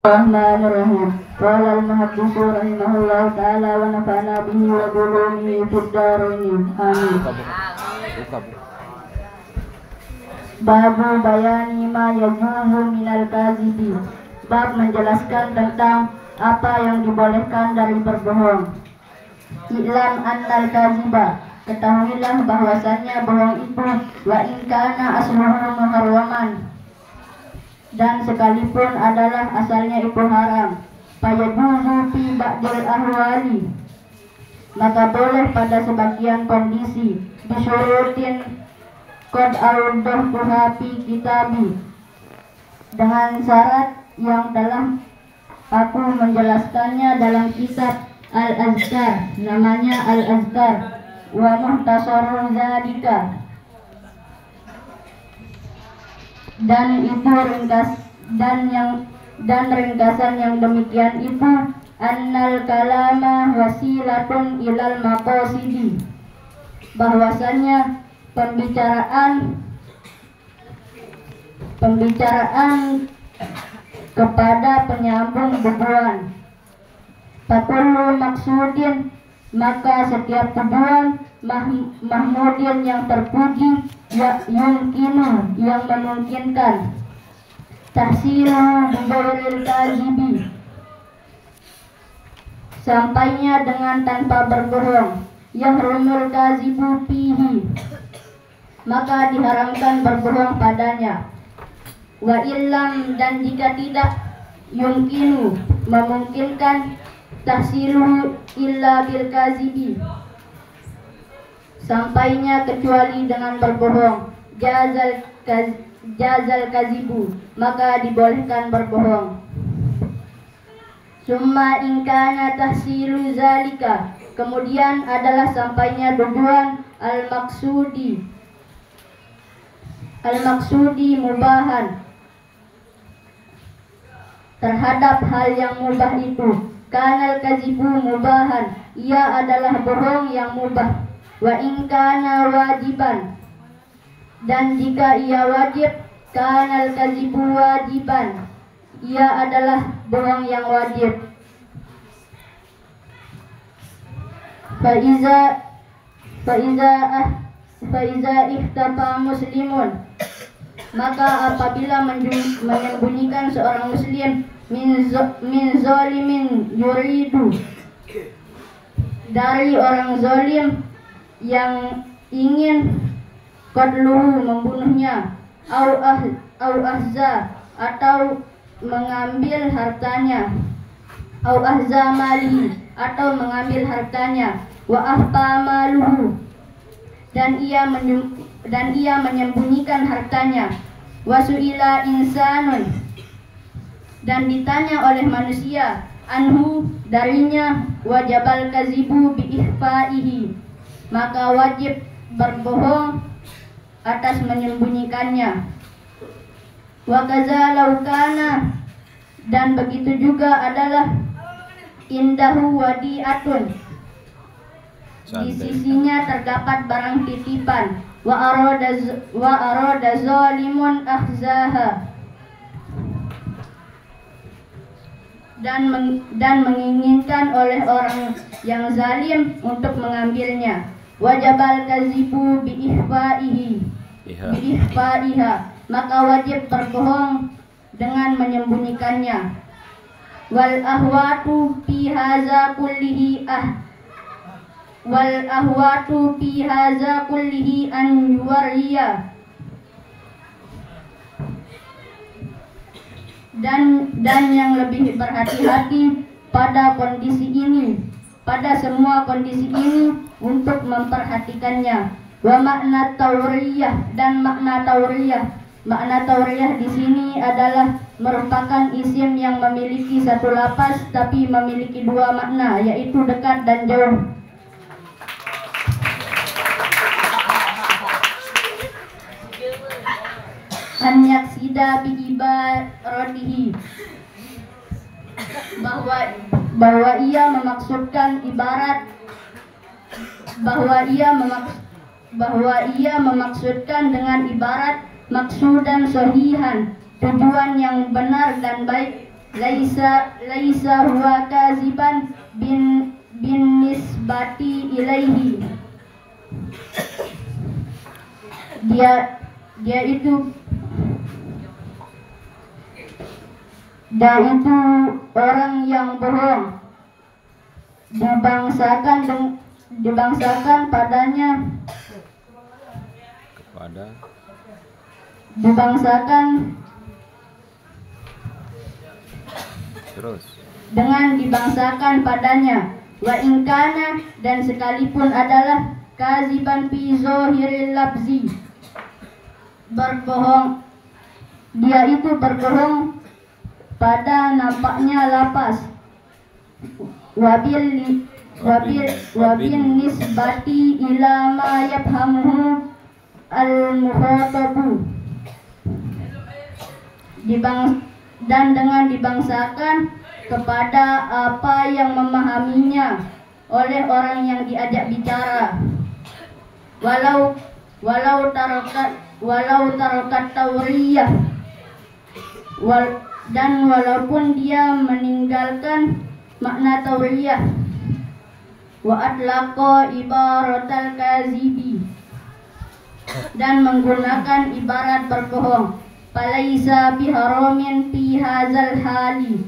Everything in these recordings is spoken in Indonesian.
Bismillahirrahmanirrahim. Qala al-muhaddisu rahimahullahu ta'ala wa nafa'na bihi wa bulumihi fid dharain. Amin. Babu bayani ma yajuzu minal kazibi. Bab menjelaskan tentang apa yang dibolehkan dari berbohong. I'lam annal kaziba. Ketahuilah bahwasannya bohong itu wa in kana asluhu muharraman, dan sekalipun adalah asalnya itu haram. Fayajuzu fi ba'dil ahwali, maka boleh pada sebagian kondisi. Bisyurutin qad awdahtuha fi kitabi, dengan syarat yang telah aku menjelaskannya dalam kitab Al-Azkar, namanya Al-Azkar wa muhtasarul dzalika, dan itu ringkasan yang demikian itu annal kalama wasilatun ilal maqasidi, bahwasanya pembicaraan kepada penyambung tujuan. Fakullu maksudin, maka setiap tujuan mahmudin yang terpuji, ya yumkinu yang memungkinkan, tahsilu bighairil kazibi, sampainya dengan tanpa berbohong. Yahrumul kazibu fihi, maka diharamkan berbohong padanya. Wa illam, dan jika tidak yumkinu memungkinkan, tahsilu illa bil kazibi, sampainya kecuali dengan berbohong. Jazal kazibu, maka dibolehkan berbohong. Summa ingkana tahsilu zalika, kemudian adalah sampainya tujuan al-maksudi mubahan, terhadap hal yang mubah itu. Kanal kazibu mubahan, ia adalah bohong yang mubah. Wa in kana wajiban, dan jika ia wajib. Kanal kazibu wajiban, ia adalah bohong yang wajib. Faiza ikhtafa muslimun, maka apabila menyembunyikan seorang muslim min zalimin yuridu, dari orang zalim yang ingin qatluhu membunuhnya, au ahza, atau mengambil hartanya, au ahza mali, atau mengambil hartanya, wa ahfa maluhu, dan ia menyembunyikan hartanya, wasuila insanun, dan ditanya oleh manusia, anhu, darinya, wajabal kazibu biihfaihi, maka wajib berbohong atas menyembunyikannya. Wa kaza laukana, dan begitu juga adalah indahu wadi'atun, di sisinya terdapat barang titipan. Wa arada zalimun akhzaha, dan menginginkan oleh orang yang zalim untuk mengambilnya. Wajabal kazibu biihfaiha, maka wajib berbohong dengan menyembunyikannya. Wal ahwatu fi hadza kullihi an yuwariya, dan yang lebih berhati-hati pada kondisi ini, pada semua kondisi ini, untuk memperhatikannya. Wa makna tauriyah, dan makna tauriyah di sini adalah merupakan isim yang memiliki satu lapas tapi memiliki dua makna, yaitu dekat dan jauh. An yaksida bi ibaratihi, bahwa ia memaksudkan ibarat, bahwa ia memaksudkan dengan ibarat maksudan sahihan, tujuan yang benar dan baik. laisa huwa kaziban bin nisbati ilaihi. Dia itu orang yang bohong dibangsakan padanya dengan dibangsakan padanya wa ingkana, dan sekalipun adalah kaziban fi zohiril labzi, berbohong, dia itu berbohong pada nampaknya lapas, wabil nisbati ila ma yafhamuhu al-mukhatabu, dan dengan dibangsakan kepada apa yang memahaminya oleh orang yang diajak bicara, walau tarokat tauriyah, dan walaupun dia meninggalkan makna tauriyah, wa atlaqa ibaratal kazibi, dan menggunakan ibarat berbohong, falaisa biharamin fi hadzal hali,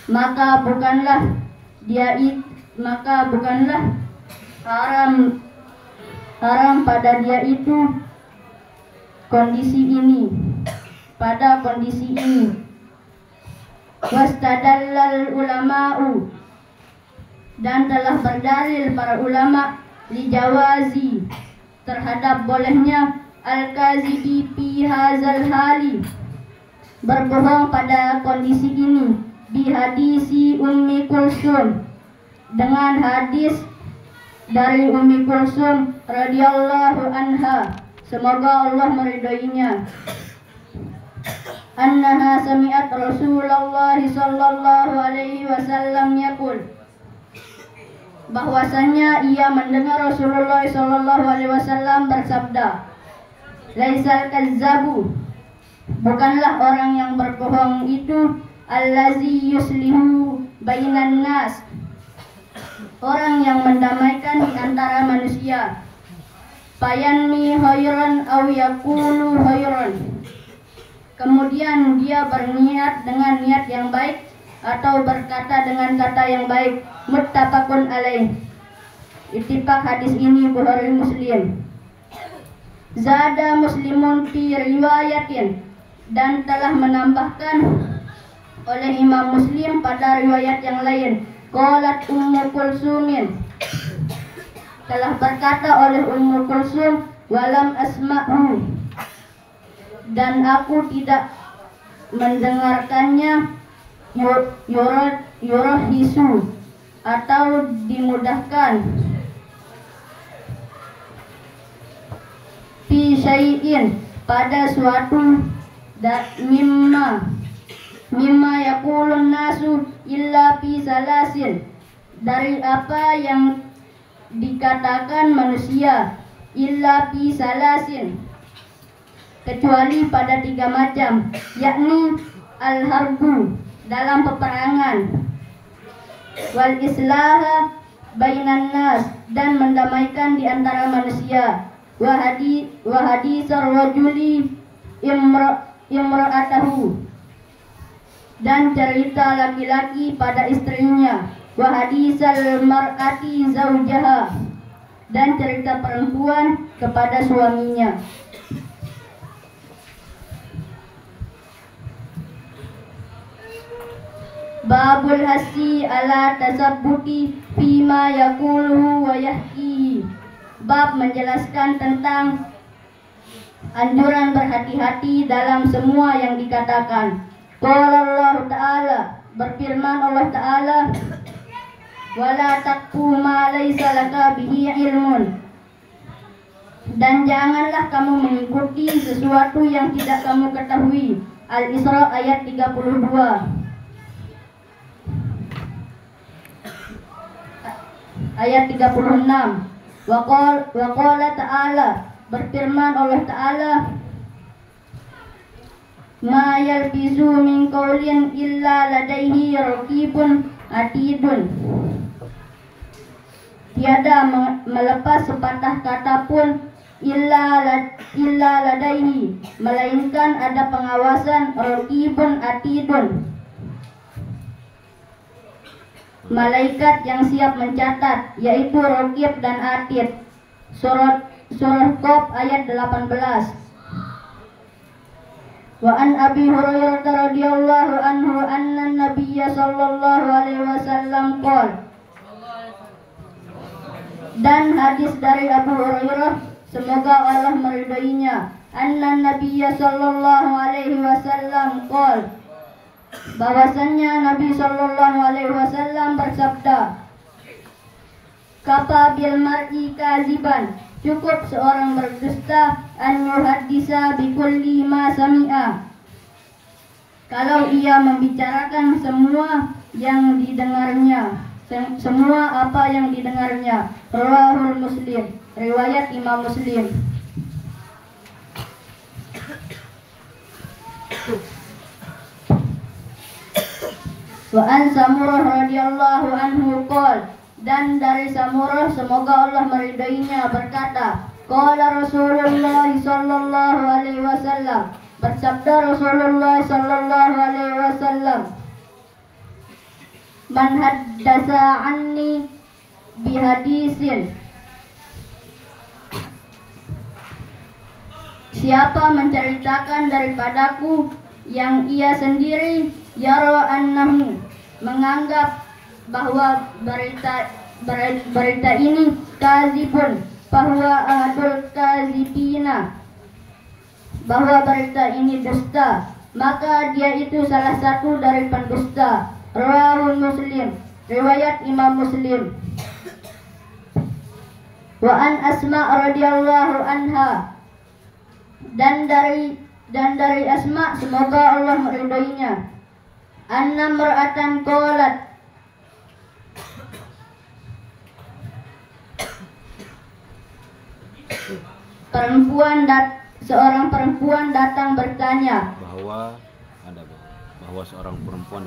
maka bukanlah haram pada dia itu pada kondisi ini. Wastadallal ulama'u, dan telah berdalil para ulama li jawazi, terhadap bolehnya al-kazibi fi hadzal hali, berbohong pada kondisi ini, bi hadisi Ummi Kulsum, dengan hadis dari Ummi Kulsum radhiyallahu anha, semoga Allah meridhoinya, annaha sami'at Rasulullah sallallahu alaihi wasallam yaqul, bahwasanya ia mendengar Rasulullah sallallahu alaihi wasallam bersabda, laisal kazzabu, bukanlah orang yang berbohong itu allazi yuslihu bainan nas, orang yang mendamaikan di antara manusia, fayanmi khairan aw yaqulu khairan, kemudian dia berniat dengan niat yang baik atau berkata dengan kata yang baik. Muttafaqun alaih, ittifaq hadis ini Bukhari Muslim. Zada Muslimun fi riwayatin, dan telah menambahkan oleh Imam Muslim pada riwayat yang lain, qalat Ummu Kulsumin, telah berkata oleh Ummu Kulsum, walam asma'hu, dan aku tidak mendengarkannya, yurahisu, atau dimudahkan, fi syai'in, pada suatu, mimma yaqulun nasu illa fi salasin, dari apa yang dikatakan manusia, illa fi salasin, kecuali pada 3 macam, yakni al-harbu, dalam peperangan, wal islaha bainan nas, dan mendamaikan di antara manusia, wa hadisar rajuli imra'atahu, dan cerita laki-laki pada istrinya, wa hadisal mar'ati zaujaha, dan cerita perempuan kepada suaminya. Babul hasi ala tasabbuti fima yaquluhu wa yahkihi, bab menjelaskan tentang anjuran berhati-hati dalam semua yang dikatakan. Qala Allah Ta'ala, berfirman Allah Ta'ala, wala taqfu ma laysa laka bihi ilmun, dan janganlah kamu mengikuti sesuatu yang tidak kamu ketahui. Al-Isra ayat 32. Ayat 36. Wa qala ta'ala, berfirman Allah Ta'ala, ma yalbizu min qawlin illa ladaihi raqibun atidun. Tiada melepas sepatah kata pun illa ladaihi, melainkan ada pengawasan raqibun atidun, malaikat yang siap mencatat, yaitu Raqib dan Atid. Surah Qaf ayat 18. Wa an Abi Hurairah radhiyallahu anhu anna Nabiyya sallallahu alaihi wasallam qala. Dan hadis dari Abu Hurairah, semoga Allah meridainya, anna Nabiyya sallallahu alaihi wasallam qala, bahwasannya Nabi sallallahu alaihi wasallam bersabda, kafa bil mar'i kaziban, cukup seorang berdusta an yuhaddisa bi kulli ma sami'a, kalau ia membicarakan semua yang didengarnya, semua apa yang didengarnya. Rawahul Muslim, riwayat Imam Muslim. Wa an Samurah radhiyallahu anhu qala, dan dari Samurah, semoga Allah meridainya, berkata, qala Rasulullah sallallahu alaihi wasallam, bersabda Rasulullah sallallahu alaihi wasallam, man haddasa anni bihadisin, siapa menceritakan daripadaku yang ia sendiri yara annahu, menganggap bahwa berita ini kazibun, bahwa ahadul kazibina, bahwa berita ini dusta, maka dia itu salah satu dari pendusta. Rawahul Muslim, riwayat Imam Muslim. Wa an Asma radhiyallahu anha, dan dari Asma, semoga Allah meridainya, anna mar'atan qalat, seorang perempuan datang bertanya,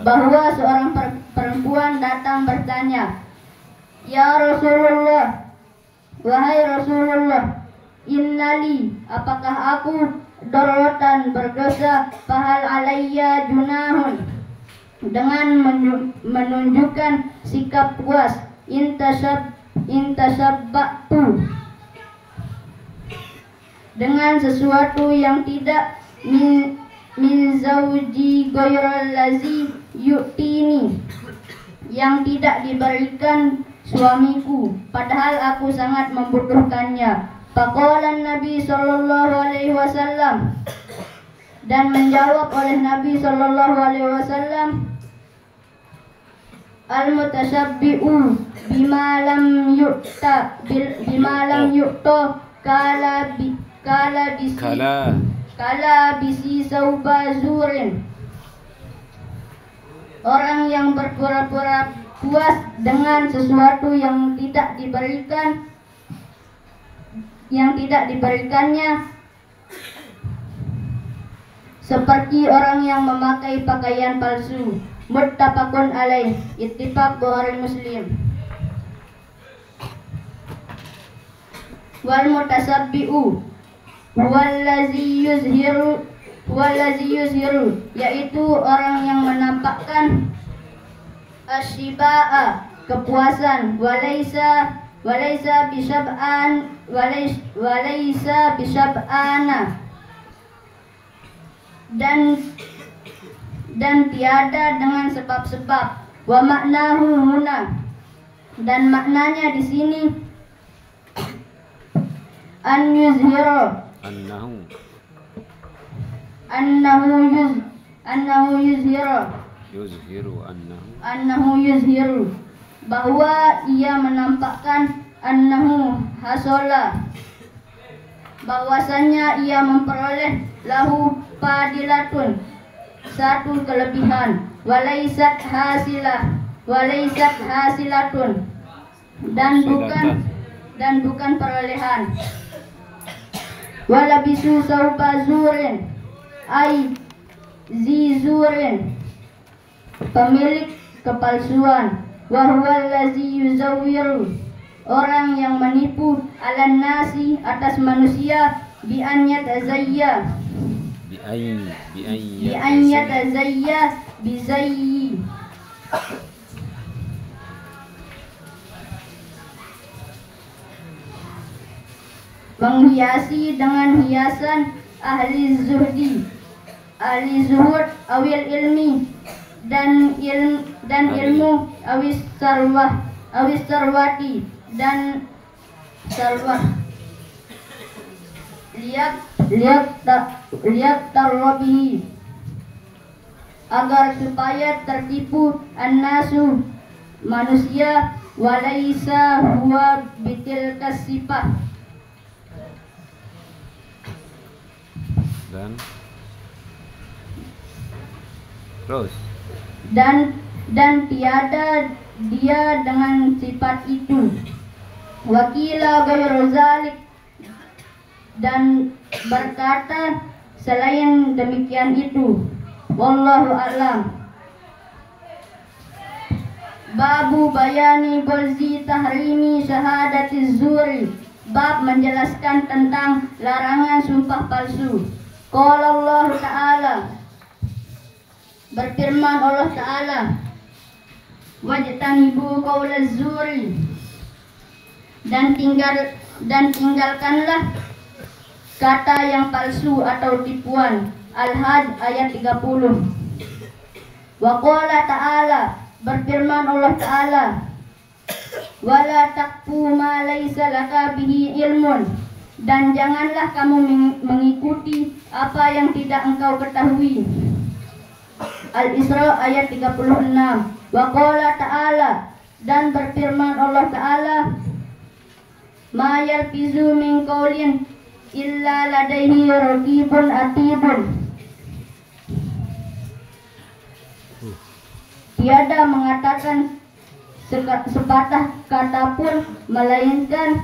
bahwa seorang perempuan datang bertanya, ya Rasulullah, wahai Rasulullah, innali, apakah aku daratan berdosa, fahal alayya junahun, dengan menunjukkan sikap puas, intasabbatu, dengan sesuatu yang tidak min zauji ghairal lazi yu'tini, yang tidak diberikan suamiku, padahal aku sangat membutuhkannya. Faqala Nabi sallallahu alaihi wasallam, dan menjawab oleh Nabi sallallahu alaihi wasallam, al-mutashabbi'u bima lam yu'ta kala bisi sauba zurin, orang yang berpura-pura puas dengan sesuatu yang tidak diberikannya, seperti orang yang memakai pakaian palsu. Muttafaqun alaih, ittifaq Bukhari Muslim. Wal mutasabbi'u wallazi yuzhiru, yaitu orang yang menampakkan asyiba'a, kepuasan, walaysa bisab'ana, dan tiada dengan sebab-sebab. Wa maknahu huna, dan maknanya di sini an yuzhiru, yuzhiru, bahwa ia menampakkan annahu hasola, bahwasanya ia memperoleh lahu fadilatun, satu kelebihan, walaisat hasilatun, dan bukan perolehan. Walabisu sauba zurin, ai zizurin, pemilik kepalsuan. Wa huwal ladzi yuzawwiru, orang yang menipu, alan nasi, atas manusia, bi an yatazayya, bi an yatazayya bi zayyi, menghiasi dengan hiasan ahli zuhdi, ahli zuhud, awil ilmi, dan ilmu, awis sarwati, dan sarwah, lihat tarwabihi, agar supaya tertipu an-nasu, manusia, walaisa huwa bitil kasifah, dan terus dan tiada dia dengan sifat itu. Wakila ghairu zalik, dan berkata selain demikian itu. Wallahu a'lam. Babu bayani golzi tahrimi syahadati zuri, bab menjelaskan tentang larangan sumpah palsu. Qala Allah Ta'ala, berfirman Allah Ta'ala, wajtanibu qaulaz zuri, dan tinggalkanlah kata yang palsu atau tipuan. Al-Had ayat 30. Wa qala Ta'ala, berfirman Allah Ta'ala, wala taqfu ma laysa laka bihi ilmun, dan janganlah kamu mengikuti apa yang tidak engkau ketahui. Al-Isra ayat 36. Wa qala Ta'ala, dan berfirman Allah Ta'ala, ma yalfizu min qaulin illa ladaihi raqibun atibun, tiada mengatakan sepatah kata pun melainkan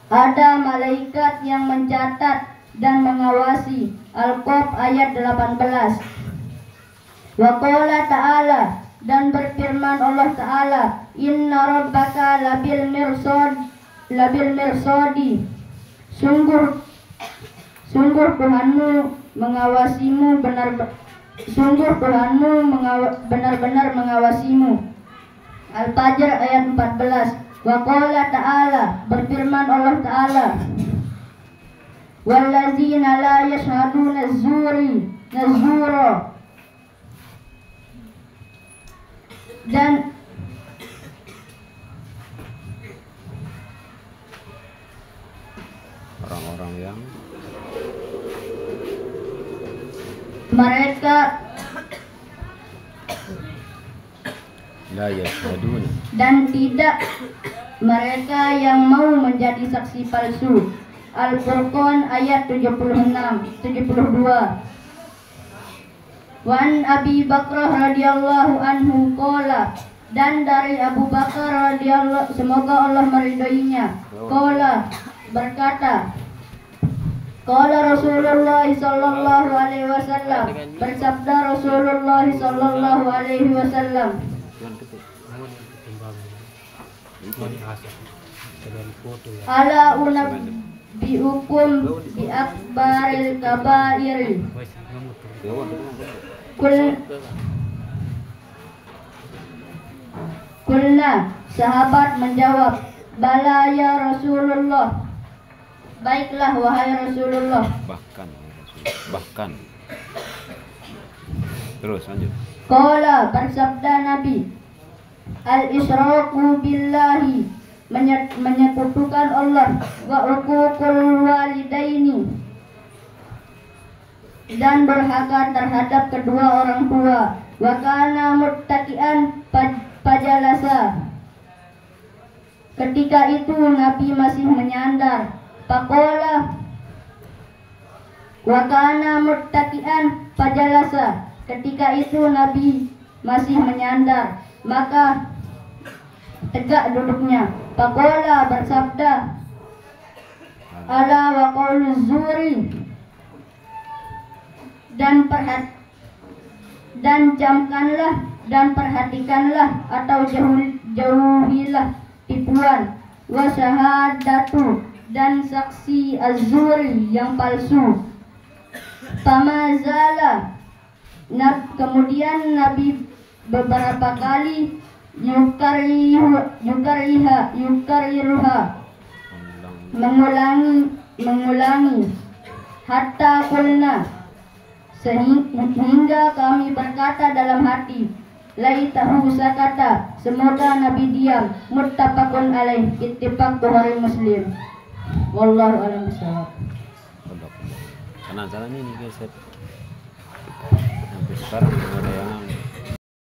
ada malaikat yang mencatat dan mengawasi. Al-Qaf ayat 18. Wa qala Ta'ala, dan berfirman Allah Ta'ala, inna rabbaka labil mirsadi, sungguh Tuhanmu mengawasimu benar-benar mengawasimu. Al-Fajr ayat 14. Wa qala Ta'ala, berfirman Allah Ta'ala, wallazina la yashhaduna az-zura, dan orang-orang yang mereka la yashhaduna, dan tidak mereka yang mau menjadi saksi palsu. Al-Furqan ayat 72. Wan Abi Bakrah radhiyallahu anhu qala, dan dari Abu Bakar radhiyallahu, semoga Allah meridhoinya, qala, berkata, qala Rasulullah sallallahu alaihi wasallam, bersabda Rasulullah sallallahu alaihi wasallam, ala unabbiukum bi akbaril kabairi. Kulna, sahabat menjawab, bala ya Rasulullah, baiklah wahai Rasulullah. Bahkan terus lanjut. Qala, bersabda Nabi, al-israku billahi, menyekutukan Allah, wa uququl walidaini, dan durhaka terhadap kedua orang tua, wa kana muttaqian pajalasa, ketika itu Nabi masih menyandar. Faqala, wa kana muttaqian pajalasa, ketika itu Nabi masih menyandar, maka tegak duduknya. Faqala, bersabda, ala wa qauluz zuri, dan camkanlah dan perhatikanlah atau jauhilah tipuan, wa syahadatu dan saksi az-zuri yang palsu. Famazala, kemudian Nabi beberapa kali yukariruha mengulangi hatta kulna sehingga kami berkata dalam hati, laitahu sakata, semoga Nabi diam. Muttafaqun alaih, ittifaq Bukhari Muslim. Wallahu a'lam bishawab. Penasaran ini guys, sampai sekarang ada yang